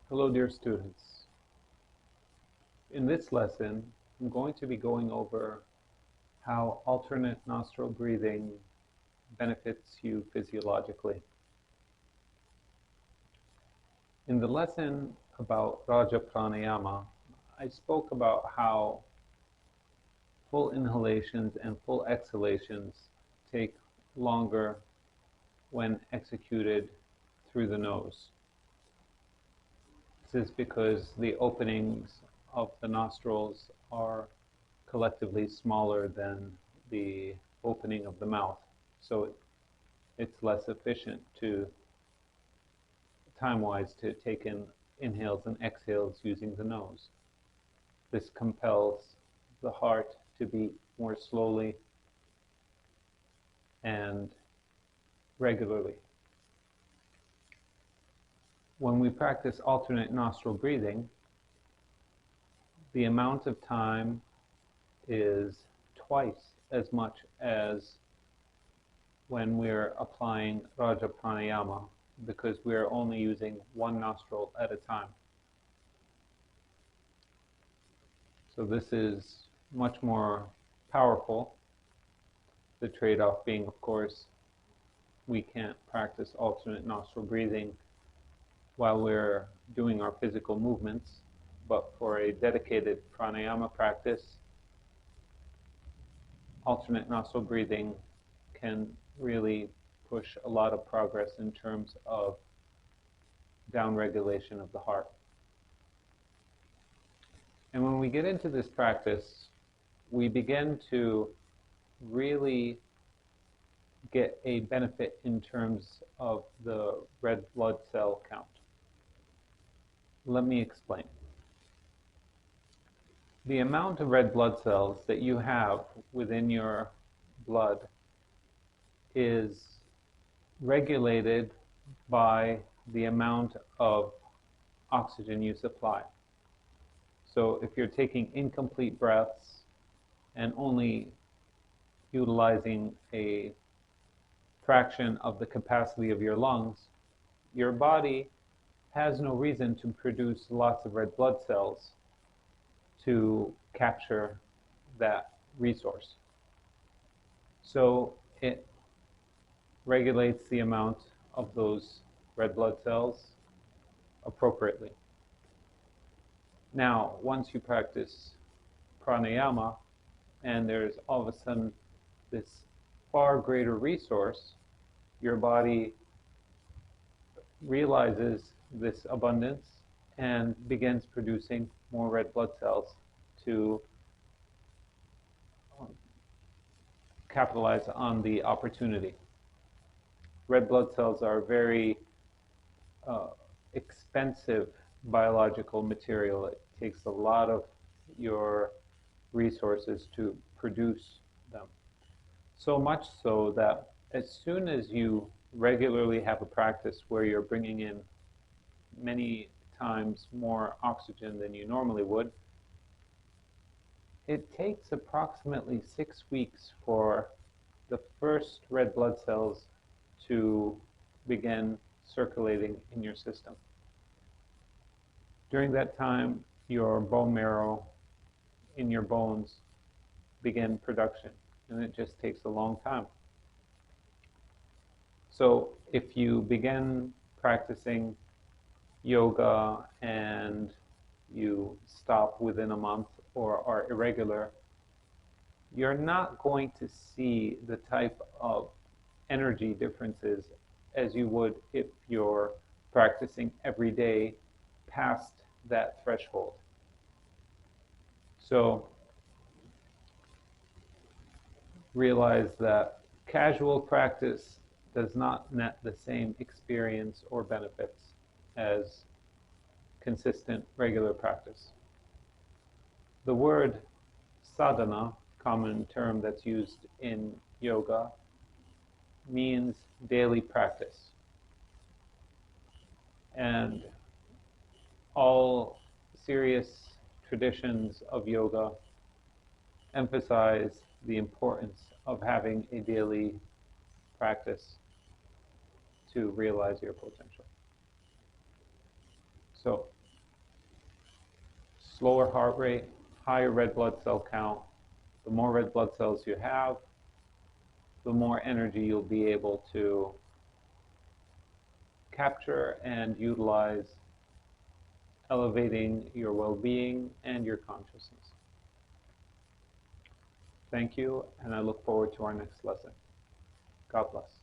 Hello, dear students. In this lesson, I'm going to be going over how alternate nostril breathing benefits you physiologically. In the lesson about Raja Pranayama, I spoke about how full inhalations and full exhalations take longer when executed through the nose. This is because the openings of the nostrils are collectively smaller than the opening of the mouth. So it's less efficient to, time-wise, to take in inhales and exhales using the nose. This compels the heart to beat more slowly and regularly. When we practice alternate nostril breathing, the amount of time is twice as much as when we're applying Raja Pranayama, because we're only using one nostril at a time. So this is much more powerful. The trade-off being, of course, we can't practice alternate nostril breathing while we're doing our physical movements, but for a dedicated pranayama practice, alternate nostril breathing can really push a lot of progress in terms of downregulation of the heart. And when we get into this practice, we begin to really get a benefit in terms of the red blood cell count. Let me explain. The amount of red blood cells that you have within your blood is regulated by the amount of oxygen you supply. So if you're taking incomplete breaths and only utilizing a fraction of the capacity of your lungs, your body has no reason to produce lots of red blood cells to capture that resource. So it regulates the amount of those red blood cells appropriately. Now, once you practice pranayama, and there's all of a sudden this far greater resource, your body realizes this abundance and begins producing more red blood cells to capitalize on the opportunity. Red blood cells are very expensive biological material. It takes a lot of your resources to produce them. So much so that as soon as you regularly have a practice where you're bringing in many times more oxygen than you normally would, it takes approximately 6 weeks for the first red blood cells to begin circulating in your system. During that time, your bone marrow in your bones begin production, and it just takes a long time. So if you begin practicing yoga and you stop within a month or are irregular, you're not going to see the type of energy differences as you would if you're practicing every day past that threshold. So realize that casual practice does not net the same experience or benefits as consistent, regular practice. The word sadhana, common term that's used in yoga, means daily practice. And all serious traditions of yoga emphasize the importance of having a daily practice to realize your potential. So slower heart rate, higher red blood cell count. The more red blood cells you have, the more energy you'll be able to capture and utilize, elevating your well-being and your consciousness. Thank you, and I look forward to our next lesson. God bless.